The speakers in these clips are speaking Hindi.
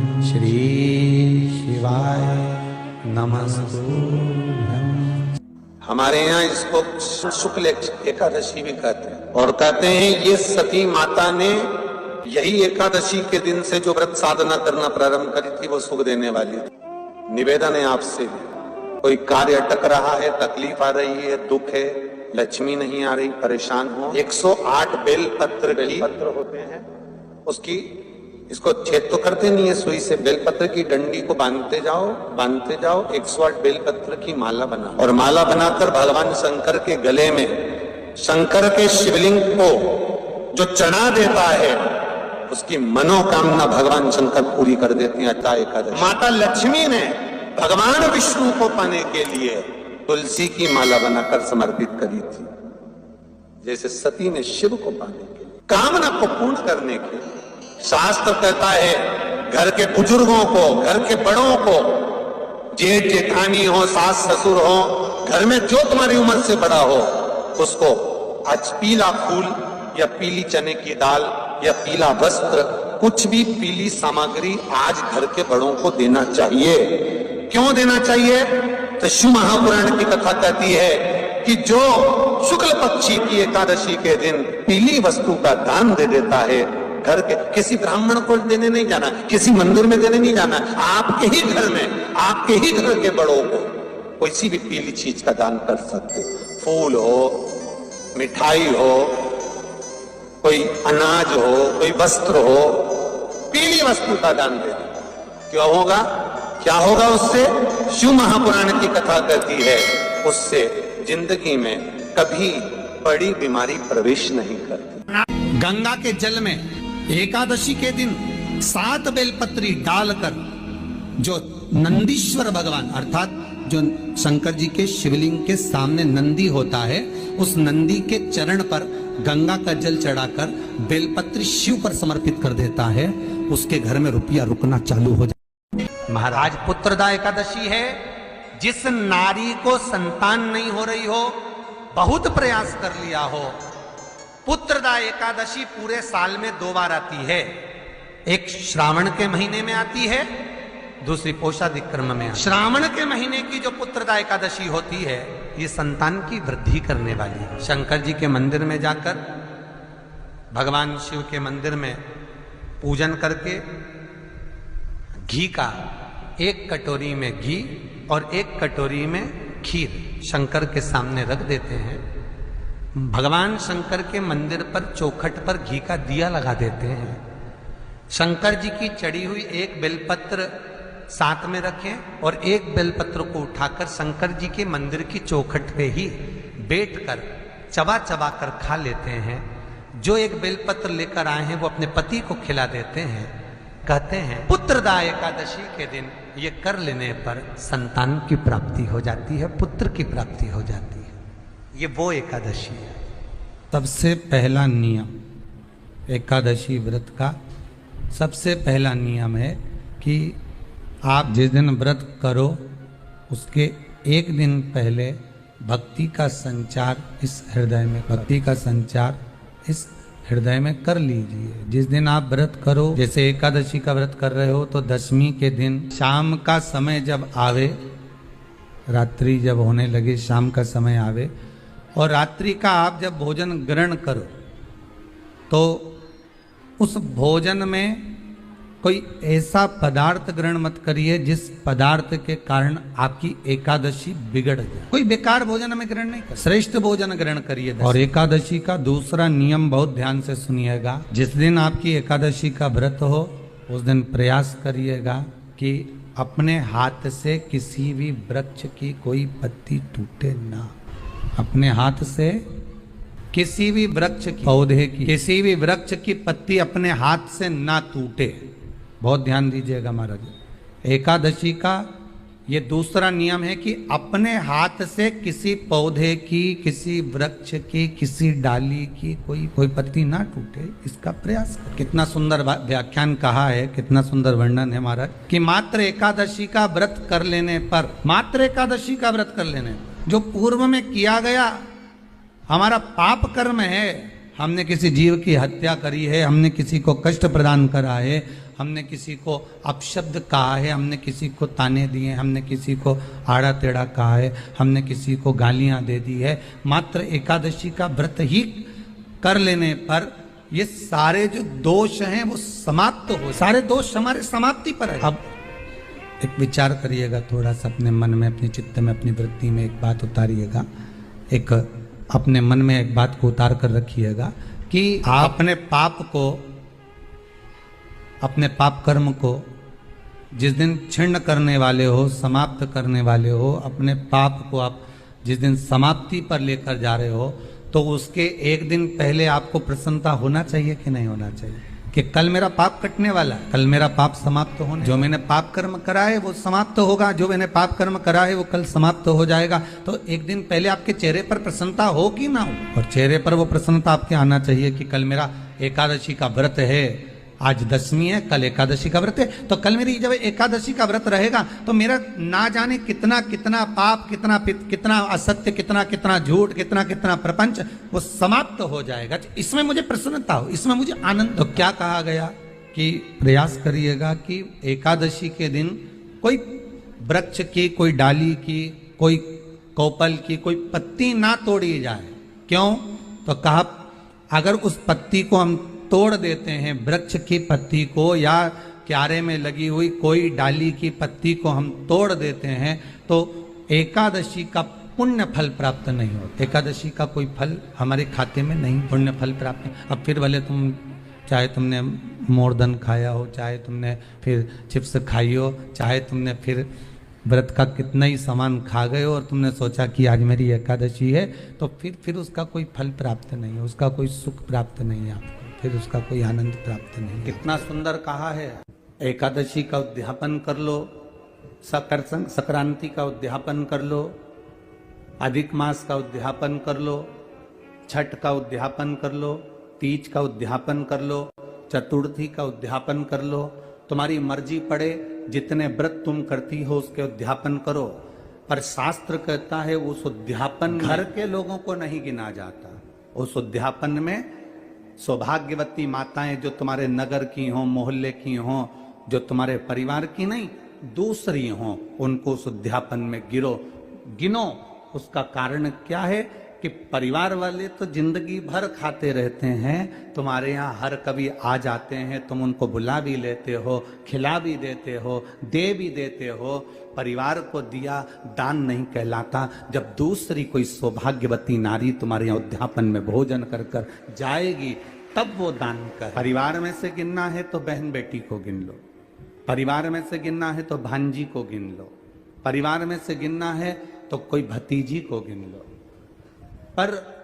श्री शिवाय नमस्तुभ्यं। हमारे यहाँ इसको शुक्ल एकादशी भी कहते हैं और कहते हैं ये सती माता ने यही एकादशी के दिन से जो व्रत साधना करना प्रारंभ करी थी वो सुख देने वाली थी। निवेदन है आपसे भी, कोई कार्य अटक रहा है, तकलीफ आ रही है, दुख है, लक्ष्मी नहीं आ रही, परेशान हो, 108 बेल पत्र होते हैं उसकी, इसको छेद तो करते नहीं है सुई से, बेलपत्र की डंडी को बांधते जाओ 108 बेलपत्र की माला बना और माला बनाकर भगवान शंकर के गले में शंकर के शिवलिंग को जो चढ़ा देता है उसकी मनोकामना भगवान शंकर पूरी कर देती है। एकादशी माता लक्ष्मी ने भगवान विष्णु को पाने के लिए तुलसी की माला बनाकर समर्पित करी थी, जैसे सती ने शिव को पाने के लिए, कामना को पूर्ण करने के लिए। शास्त्र कहता है घर के बुजुर्गों को, घर के बड़ों को, जेठ जेठानी हो, सास ससुर हो, घर में जो तुम्हारी उम्र से बड़ा हो, उसको आज पीला फूल या पीली चने की दाल या पीला वस्त्र, कुछ भी पीली सामग्री आज घर के बड़ों को देना चाहिए। क्यों देना चाहिए? तो शिव महापुराण की कथा कहती है कि जो शुक्ल पक्षी की एकादशी के दिन पीली वस्तु का दान दे देता है, घर के किसी ब्राह्मण को देने नहीं जाना, किसी मंदिर में देने नहीं जाना, आपके ही घर में, आपके ही घर के बड़ों को कोई सी भी पीली चीज का दान कर सकते। फूल हो, मिठाई हो, कोई अनाज हो, कोई वस्त्र हो, पीली वस्तु का दान दे दे। क्यों होगा? क्या होगा उससे? शिव महापुराण की कथा कहती है उससे जिंदगी में कभी बड़ी बीमारी प्रवेश नहीं करती। गंगा के जल में एकादशी के दिन 7 बेलपत्री डालकर जो नंदीश्वर भगवान अर्थात जो शंकर जी के शिवलिंग के सामने नंदी होता है, उस नंदी के चरण पर गंगा का जल चढ़ाकर बेलपत्री शिव पर समर्पित कर देता है, उसके घर में रुपया रुकना चालू हो जाए। महाराज पुत्रदा एकादशी है। जिस नारी को संतान नहीं हो रही हो, बहुत प्रयास कर लिया हो, पुत्रदा एकादशी पूरे साल में 2 बार आती है। एक श्रावण के महीने में आती है, दूसरी पोषादिक्रम में। श्रावण के महीने की जो पुत्रदा एकादशी होती है, ये संतान की वृद्धि करने वाली है। शंकर जी के मंदिर में जाकर, भगवान शिव के मंदिर में पूजन करके घी का 1 कटोरी में घी और 1 कटोरी में खीर शंकर के सामने रख देते हैं। भगवान शंकर के मंदिर पर चौखट पर घी का दिया लगा देते हैं। शंकर जी की चढ़ी हुई 1 बेलपत्र साथ में रखें और 1 बेलपत्र को उठाकर शंकर जी के मंदिर की चौखट पे ही बैठकर चबा चबा कर खा लेते हैं। जो 1 बेलपत्र लेकर आए हैं वो अपने पति को खिला देते हैं। कहते हैं पुत्रदा एकादशी के दिन ये कर लेने पर संतान की प्राप्ति हो जाती है, पुत्र की प्राप्ति हो जाती है। ये वो एकादशी है। सबसे पहला नियम एकादशी व्रत का, सबसे पहला नियम है कि आप जिस दिन व्रत करो उसके 1 दिन पहले भक्ति का संचार इस हृदय में, भक्ति का संचार इस हृदय में कर लीजिए। जिस दिन आप व्रत करो, जैसे एकादशी का व्रत कर रहे हो तो दशमी के दिन शाम का समय जब आवे, रात्रि जब होने लगे, शाम का समय आवे और रात्रि का आप जब भोजन ग्रहण करो तो उस भोजन में कोई ऐसा पदार्थ ग्रहण मत करिए जिस पदार्थ के कारण आपकी एकादशी बिगड़ जाए। कोई बेकार भोजन हमें ग्रहण नहीं कर, श्रेष्ठ भोजन ग्रहण करिए। और एकादशी का दूसरा नियम बहुत ध्यान से सुनिएगा। जिस दिन आपकी एकादशी का व्रत हो उस दिन प्रयास करिएगा कि अपने हाथ से किसी भी वृक्ष की कोई पत्ती टूटे ना। अपने हाथ से किसी भी वृक्ष की, पौधे की, किसी भी वृक्ष की पत्ती अपने हाथ से ना टूटे। बहुत ध्यान दीजिएगा महाराज। एकादशी का ये दूसरा नियम है कि अपने हाथ से किसी पौधे की, किसी वृक्ष की, किसी डाली की कोई पत्ती ना टूटे, इसका प्रयास कर। कितना सुंदर व्याख्यान कहा है, कितना सुंदर वर्णन है महाराज कि मात्र एकादशी का व्रत कर लेने पर, मात्र एकादशी का व्रत कर लेने पर जो पूर्व में किया गया हमारा पाप कर्म है, हमने किसी जीव की हत्या करी है, हमने किसी को कष्ट प्रदान करा है, हमने किसी को अपशब्द कहा है, हमने किसी को ताने दिए, हमने किसी को आड़ा टेढ़ा कहा है, हमने किसी को गालियां दे दी है, मात्र एकादशी का व्रत ही कर लेने पर ये सारे जो दोष हैं वो समाप्त हो, सारे दोष हमारे समाप्ति पर है। अब एक विचार करिएगा थोड़ा सा अपने मन में, अपने चित्त में, अपनी वृत्ति में एक बात उतारिएगा, एक अपने मन में एक बात को उतार कर रखिएगा कि आप अपने पाप को, अपने पाप कर्म को जिस दिन छिन्न करने वाले हो, समाप्त करने वाले हो, अपने पाप को आप जिस दिन समाप्ति पर लेकर जा रहे हो, तो उसके एक दिन पहले आपको प्रसन्नता होना चाहिए कि नहीं होना चाहिए कि कल मेरा पाप कटने वाला है, कल मेरा पाप समाप्त होने, जो मैंने पाप कर्म करा है वो समाप्त होगा, जो मैंने पाप कर्म करा है वो कल समाप्त हो जाएगा। तो एक दिन पहले आपके चेहरे पर प्रसन्नता हो कि ना हो, और चेहरे पर वो प्रसन्नता आपके आना चाहिए कि कल मेरा एकादशी का व्रत है, आज दशमी है, कल एकादशी का व्रत है, तो कल मेरी जब एकादशी का व्रत रहेगा तो मेरा ना जाने कितना कितना पाप, कितना असत्य, कितना झूठ, कितना प्रपंच वो समाप्त हो जाएगा। इसमें मुझे प्रसन्नता हो, इसमें मुझे आनंद। तो क्या कहा गया कि प्रयास करिएगा कि एकादशी के दिन कोई वृक्ष की, कोई डाली की, कोई कोपल की कोई पत्ती ना तोड़ी जाए। क्यों? तो कहा अगर उस पत्ती को हम तोड़ देते हैं, वृक्ष की पत्ती को या क्यारे में लगी हुई कोई डाली की पत्ती को हम तोड़ देते हैं, तो एकादशी का पुण्य फल प्राप्त नहीं होता, एकादशी का कोई फल हमारे खाते में नहीं, पुण्य फल प्राप्त नहीं। अब फिर भले तुम, चाहे तुमने मोरधन खाया हो, चाहे तुमने फिर चिप्स खाई हो, चाहे तुमने फिर व्रत का कितना ही सामान खा गए हो और तुमने सोचा कि आज मेरी एकादशी है, तो फिर उसका कोई फल प्राप्त नहीं है, उसका कोई सुख प्राप्त नहीं है आपको, फिर उसका कोई आनंद प्राप्त नहीं। कितना सुंदर कहा है, एकादशी का उद्यापन कर लो, संक्रांति का उद्यापन कर लो, अधिक मास का उद्यापन कर लो, छठ का उद्यापन कर लो, तीज का उद्यापन कर लो, चतुर्थी का उद्यापन कर लो, तुम्हारी मर्जी पड़े जितने व्रत तुम करती हो उसके उद्यापन करो। पर शास्त्र कहता है उस उद्यापन घर के लोगों को नहीं गिना जाता, उस उद्यापन में सौभाग्यवती माताएं जो तुम्हारे नगर की हों, मोहल्ले की हों, जो तुम्हारे परिवार की नहीं दूसरी हों, उनको उस उद्यापन में गिनो। उसका कारण क्या है कि परिवार वाले तो जिंदगी भर खाते रहते हैं, तुम्हारे यहाँ हर कभी आ जाते हैं, तुम उनको बुला भी लेते हो, खिला भी देते हो, दे भी देते हो। परिवार को दिया दान नहीं कहलाता। जब दूसरी कोई सौभाग्यवती नारी तुम्हारे यहाँ उद्यापन में भोजन कर कर जाएगी तब वो दान कर। परिवार में से गिनना है तो बहन बेटी को गिन लो, परिवार में से गिनना है तो भांजी को गिन लो, परिवार में से गिनना है तो कोई भतीजी को गिन लो। पर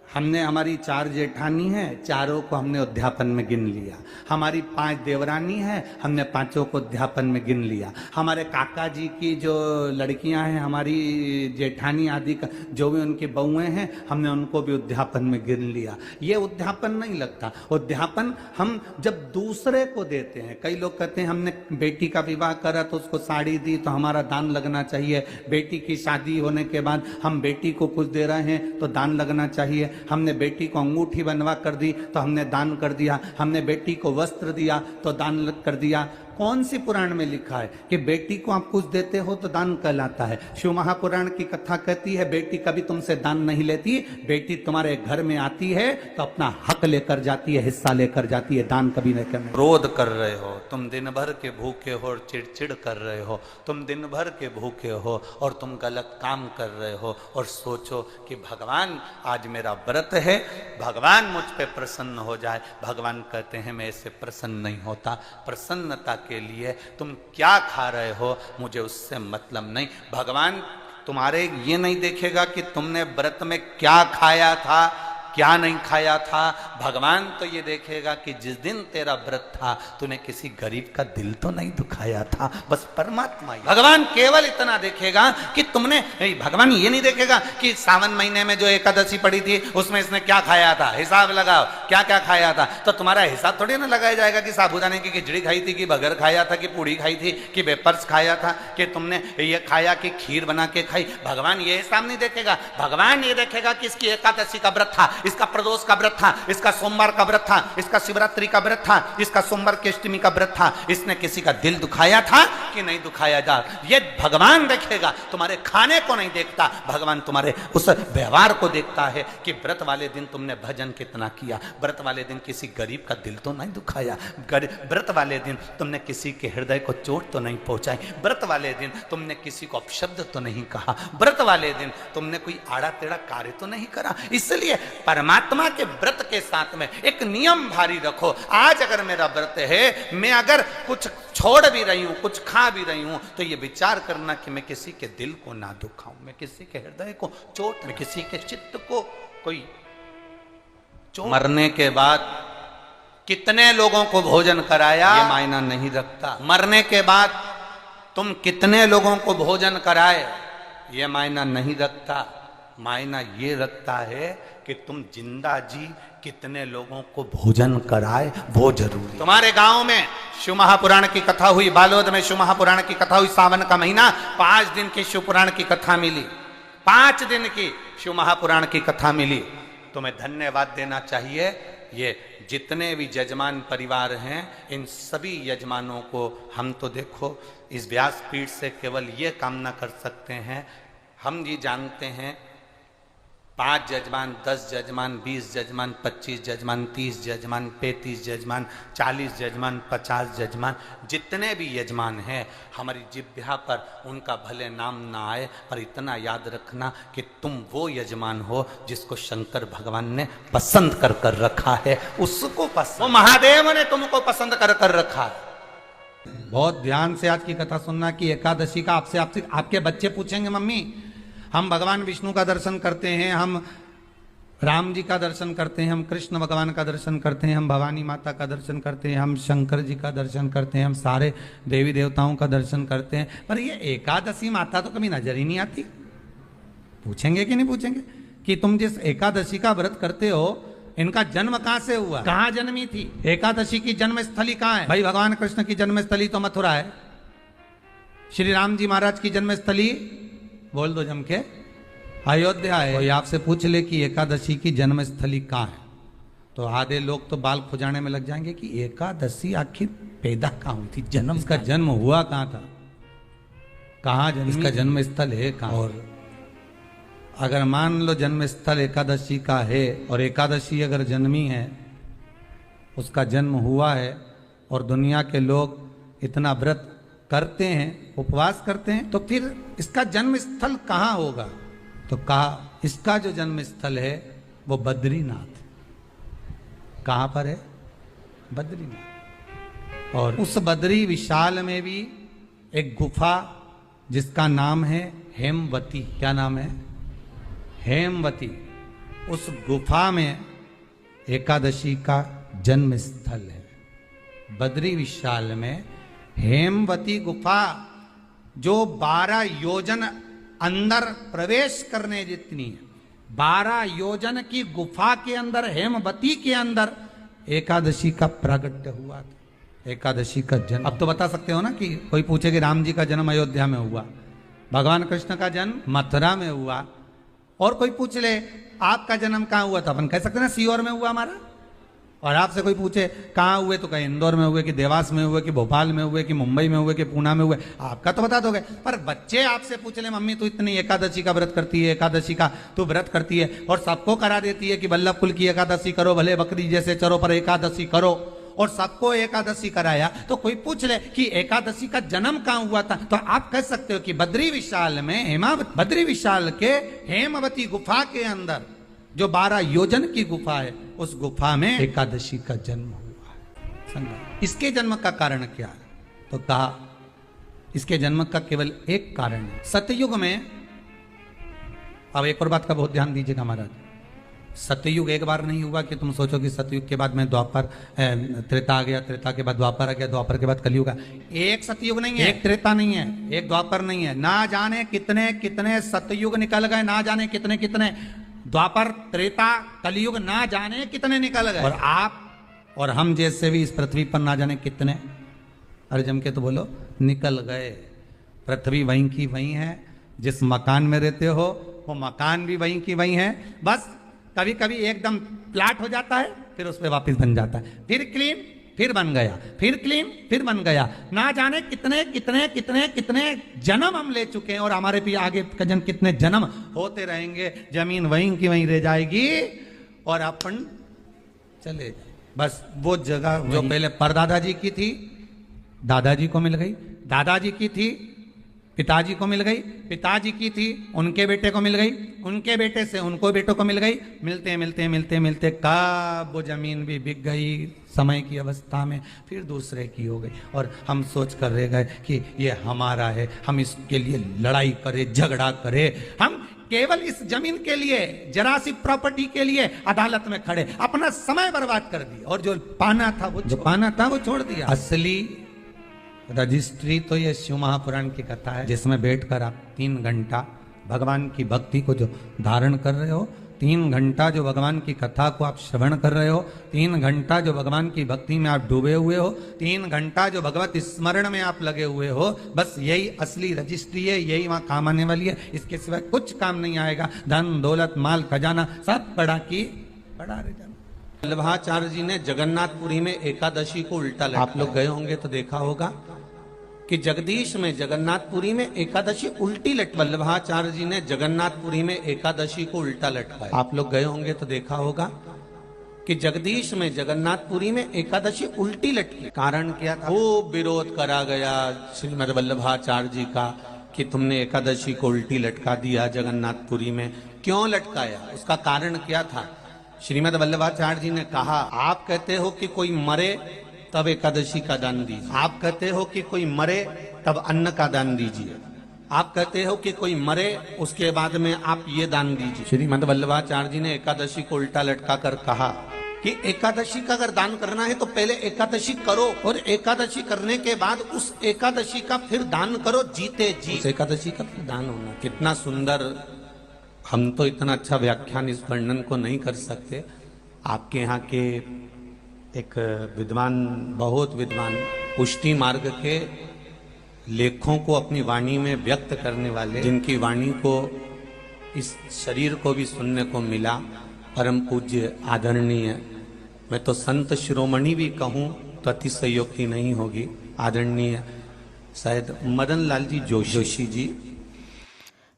हमने, हमारी 4 जेठानी है, चारों को हमने उद्यापन में गिन लिया। हमारी 5 देवरानी है, हमने 5 को उद्यापन में गिन लिया। हमारे काका जी की जो लड़कियां हैं, हमारी जेठानी आदि का जो भी उनकी बहुएं हैं, हमने उनको भी उद्यापन में गिन लिया। ये उद्यापन नहीं लगता। उद्यापन हम जब दूसरे को देते हैं, कई लोग कहते हैं हमने बेटी का विवाह करा तो उसको साड़ी दी तो हमारा दान लगना चाहिए, बेटी की शादी होने के बाद हम बेटी को कुछ दे रहे हैं तो दान लगना चाहिए, हमने बेटी को अंगूठी बनवा कर दी तो हमने दान कर दिया, हमने बेटी को वस्त्र दिया तो दान कर दिया। कौन सी पुराण में लिखा है कि बेटी को आप कुछ देते हो तो दान कहलाता है? शिव महापुराण की कथा कहती है बेटी कभी तुमसे दान नहीं लेती, बेटी तुम्हारे घर में आती है तो अपना हक लेकर जाती है, हिस्सा लेकर जाती है, दान कभी नहीं करना। क्रोध कर रहे हो तुम, दिन भर के भूखे हो और चिड़चिड़ कर रहे हो, तुम दिन भर के भूखे हो और तुम गलत काम कर रहे हो और सोचो कि भगवान आज मेरा व्रत है, भगवान मुझ पे प्रसन्न हो जाए। भगवान कहते हैं मैं इससे प्रसन्न नहीं होता। प्रसन्नता के लिए तुम क्या खा रहे हो मुझे उससे मतलब नहीं। भगवान तुम्हारे ये नहीं देखेगा कि तुमने व्रत में क्या खाया था क्या नहीं खाया था। भगवान तो ये देखेगा कि जिस दिन तेरा व्रत था तूने किसी गरीब का दिल तो नहीं दुखाया था। बस परमात्मा ही भगवान केवल इतना देखेगा कि तुमने, भगवान ये नहीं देखेगा कि सावन महीने में जो एकादशी पड़ी थी उसमें इसने क्या खाया था, हिसाब लगाओ क्या क्या खाया था। तो तुम्हारा हिसाब थोड़ी ना लगाया जाएगा कि साबूदाने की खिचड़ी खाई थी कि बगर खाया था कि पूड़ी खाई थी कि वेपर्स खाया था कि तुमने ये खाया कि खीर बना के खाई। भगवान ये हिसाब नहीं देखेगा। भगवान ये देखेगा कि इसकी एकादशी का व्रत था, इसका प्रदोष का व्रत था, इसका सोमवार का व्रत था, इसका शिवरात्रि का व्रत था, इसका सोमवार की अष्टमी का व्रत था, इसने किसी का दिल दुखाया था कि नहीं दुखाया जा, ये भगवान देखेगा, तुम्हारे खाने को नहीं देखता, भगवान तुम्हारे उस व्यवहार को देखता है कि व्रत वाले दिन तुमने भजन कितना किया, व्रत वाले दिन किसी गरीब का दिल तो नहीं दुखाया, व्रत वाले दिन तुमने किसी के हृदय को चोट तो नहीं पहुंचाई, व्रत वाले दिन तुमने किसी को अपशब्द तो नहीं कहा, व्रत वाले दिन तुमने कोई आड़ा टेढ़ा कार्य तो नहीं करा। इसलिए परमात्मा के व्रत के साथ में एक नियम भारी रखो। आज अगर मेरा व्रत है, मैं अगर कुछ छोड़ भी रही हूं, कुछ खा भी रही हूं, तो ये विचार करना कि मैं किसी के दिल को ना दुखाऊं, मैं किसी के हृदय को चोट, मैं किसी के चित्त को कोई चोट। मरने के बाद कितने लोगों को भोजन कराया ये मायना नहीं रखता, मरने के बाद तुम कितने लोगों को भोजन कराए ये मायना नहीं रखता, मायना ये रखता है कि तुम जिंदा जी कितने लोगों को भोजन कराए वो जरूरी। तुम्हारे गांव में शिव महापुराण की कथा हुई, बालोद में शिव महापुराण की कथा हुई, सावन का महीना, 5 दिन की शिव पुराण की कथा मिली, 5 दिन की शिव महापुराण की कथा मिली। तुम्हें धन्यवाद देना चाहिए। ये जितने भी यजमान परिवार हैं, इन सभी यजमानों को हम तो देखो इस व्यासपीठ से केवल ये कामना कर सकते हैं, हम ये जानते हैं 5 यजमान, 10 यजमान, 20 यजमान, 25 यजमान, 30 यजमान, 35 यजमान, 40 यजमान, 50 यजमान, जितने भी यजमान हैं, हमारी जिह्वा पर उनका भले नाम ना आए, पर इतना याद रखना कि तुम वो यजमान हो जिसको शंकर भगवान ने पसंद कर कर रखा है, उसको पसंद, वो महादेव ने तुमको पसंद कर कर रखा है। बहुत ध्यान से आज की कथा सुनना कि एकादशी का आपसे आपके बच्चे पूछेंगे, मम्मी हम भगवान विष्णु का दर्शन करते हैं, हम राम जी का दर्शन करते हैं, हम कृष्ण भगवान का दर्शन करते हैं, हम भवानी माता का दर्शन करते हैं, हम शंकर जी का दर्शन करते हैं, हम सारे देवी देवताओं का दर्शन करते हैं, पर ये एकादशी माता तो कभी नजर ही नहीं आती। पूछेंगे कि नहीं पूछेंगे कि तुम जिस एकादशी का व्रत करते हो, इनका जन्म कहां से हुआ, कहां जन्मी थी, एकादशी की जन्म स्थली कहां है? भाई भगवान कृष्ण की जन्म स्थली तो मथुरा है, श्री राम जी महाराज की जन्म स्थली बोल दो जम के अयोध्या है। कोई आपसे पूछ ले कि एकादशी की जन्म स्थली कहाँ है, तो आधे लोग तो बाल खुजाने में लग जाएंगे कि एकादशी आखिर पैदा कहाँ हुई थी, जन्म, इसका जन्म हुआ कहाँ था, कहाँ जन्म, इसका जन्म स्थल है कहाँ। और अगर मान लो जन्म स्थल एकादशी का है और एकादशी अगर जन्मी है, उसका जन्म हुआ है और दुनिया के लोग इतना व्रत करते हैं, उपवास करते हैं, तो फिर इसका जन्म स्थल कहाँ होगा? तो कहा इसका जो जन्म स्थल है वो बद्रीनाथ। कहाँ पर है? बद्रीनाथ। और उस बद्री विशाल में भी एक गुफा जिसका नाम है हेमवती। क्या नाम है? हेमवती। उस गुफा में एकादशी का जन्म स्थल है। बद्री विशाल में हेमवती गुफा जो 12 योजन अंदर प्रवेश करने जितनी है, 12 योजन की गुफा के अंदर, हेमवती के अंदर एकादशी का प्रागट्य हुआ था, एकादशी का जन्म। अब तो बता सकते हो ना कि कोई पूछे कि राम जी का जन्म अयोध्या में हुआ, भगवान कृष्ण का जन्म मथुरा में हुआ, और कोई पूछ ले आपका जन्म कहाँ हुआ था, अपन कह सकते ना सीहोर में हुआ हमारा। और आपसे कोई पूछे कहाँ हुए, तो कहीं इंदौर में हुए, कि देवास में हुए, कि भोपाल में हुए, कि मुंबई में हुए, कि पूना में हुए, आपका तो बता दोगे। पर बच्चे आपसे पूछ ले मम्मी तू इतनी एकादशी का व्रत करती है, एकादशी का तू व्रत करती है और सबको करा देती है कि वल्लभ कुल की एकादशी करो, भले बकरी जैसे चरो पर एकादशी करो, और सबको एकादशी कराया, तो कोई पूछ ले कि एकादशी का जन्म कहाँ हुआ था, तो आप कह सकते हो कि बद्री विशाल में, बद्री विशाल के हेमवती गुफा के अंदर जो 12 योजन की गुफा है, उस गुफा में एकादशी का जन्म हुआ है। समझा? इसके जन्म का कारण क्या है? तो कहा इसके जन्म का केवल एक कारण है। सतयुग में, अब एक और बात का बहुत ध्यान दीजिएगा महाराज, सतयुग एक बार नहीं हुआ कि तुम सोचो कि सतयुग के बाद में द्वापर, त्रेता आ गया, त्रेता के बाद द्वापर आ गया, द्वापर के बाद कलयुग आ। एक सतयुग नहीं है, एक त्रेता नहीं है, एक द्वापर नहीं है, ना जाने कितने कितने सतयुग निकल गए, ना जाने कितने कितने द्वापर, त्रेता, कलयुग, ना जाने कितने निकल गए। और आप और हम जैसे भी इस पृथ्वी पर ना जाने कितने, अरे जम के तो बोलो, निकल गए। पृथ्वी वहीं की वहीं है, जिस मकान में रहते हो वो मकान भी वहीं की वहीं है, बस कभी कभी एकदम फ्लैट हो जाता है, फिर उस पर वापस बन जाता है, फिर क्लीन, फिर बन गया, फिर क्लीन, फिर बन गया। ना जाने कितने कितने कितने कितने जन्म हम ले चुके हैं, और हमारे भी आगे कजन कितने जन्म होते रहेंगे। जमीन वहीं की वहीं रह जाएगी और अपन चले जाए। बस वो जगह जो पहले परदादा जी की थी, दादाजी को मिल गई, दादाजी की थी, पिताजी को मिल गई, पिताजी की थी, उनके बेटे को मिल गई, उनके बेटे से उनको बेटों को मिल गई। मिलते मिलते मिलते मिलते कब वो जमीन भी बिक गई समय की अवस्था में, फिर दूसरे की हो गई। और हम सोच कर रह गए कि ये हमारा है, हम इसके लिए लड़ाई करें, झगड़ा करें। हम केवल इस जमीन के लिए, जरा सी प्रॉपर्टी के लिए अदालत में खड़े, अपना समय बर्बाद कर दिया, और जो पाना था वो छोड़ दिया। असली रजिस्ट्री तो ये शिव महापुराण की कथा है, जिसमें बैठकर आप 3 घंटा भगवान की भक्ति को जो धारण कर रहे हो, 3 घंटा जो भगवान की कथा को आप श्रवण कर रहे हो, 3 घंटा जो भगवान की भक्ति में आप डूबे हुए हो, 3 घंटा जो भगवत स्मरण में आप लगे हुए हो, बस यही असली रजिस्ट्री है, यही वहां काम आने वाली है। इसके सिवाय कुछ काम नहीं आएगा। धन दौलत माल खजाना सब पड़ा रह जाना। वल्लभाचार्य जी ने जगन्नाथपुरी में एकादशी को उल्टा लटकाया। आप लोग गए होंगे तो देखा होगा कि जगदीश में जगन्नाथपुरी में एकादशी उल्टी वल्लभाचार्य जी ने जगन्नाथपुरी में एकादशी को उल्टा लटकाया। आप लोग गए होंगे तो देखा होगा कि जगदीश में जगन्नाथपुरी में एकादशी उल्टी लटकी। कारण क्या था? वो विरोध करा गया श्रीमद वल्लभाचार्य जी का कि तुमने एकादशी को उल्टी लटका दिया जगन्नाथपुरी में। क्यों लटकाया? उसका कारण क्या था? श्रीमद वल्लभाचार्य जी ने कहा, आप कहते हो कि कोई मरे तब एकादशी का दान दीजिए, आप कहते हो कि कोई मरे तब अन्न का दान दीजिए, आप कहते हो कि कोई मरे उसके बाद में आप ये दान दीजिए। श्रीमद वल्लभाचार्य जी ने एकादशी को उल्टा लटका कर कहा कि एकादशी का अगर दान करना है तो पहले एकादशी करो, और एकादशी करने के बाद उस एकादशी का फिर दान करो जीते जी। उस एकादशी का फिर दान होना। कितना सुंदर! हम तो इतना अच्छा व्याख्यान इस वर्णन को नहीं कर सकते। आपके यहाँ के एक विद्वान, बहुत विद्वान, पुष्टि मार्ग के लेखों को अपनी वाणी में व्यक्त करने वाले, जिनकी वाणी को इस शरीर को भी सुनने को मिला, परम पूज्य आदरणीय, मैं तो संत शिरोमणि भी कहूँ तो अतिशयोक्ति नहीं होगी, आदरणीय शायद मदन लाल जी जोशी जी।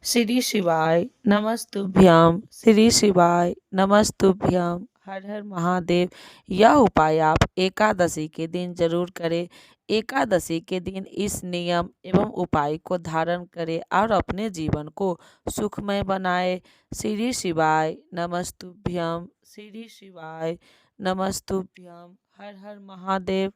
श्री शिवाय नमस्तुभ्याम, श्री शिवाय नमस्तुभ्याम, हर हर महादेव। यह उपाय आप एकादशी के दिन जरूर करें। एकादशी के दिन इस नियम एवं उपाय को धारण करें और अपने जीवन को सुखमय बनाए। श्री शिवाय नमस्तुभ्याम, श्री शिवाय नमस्तुभ्याम, हर हर महादेव।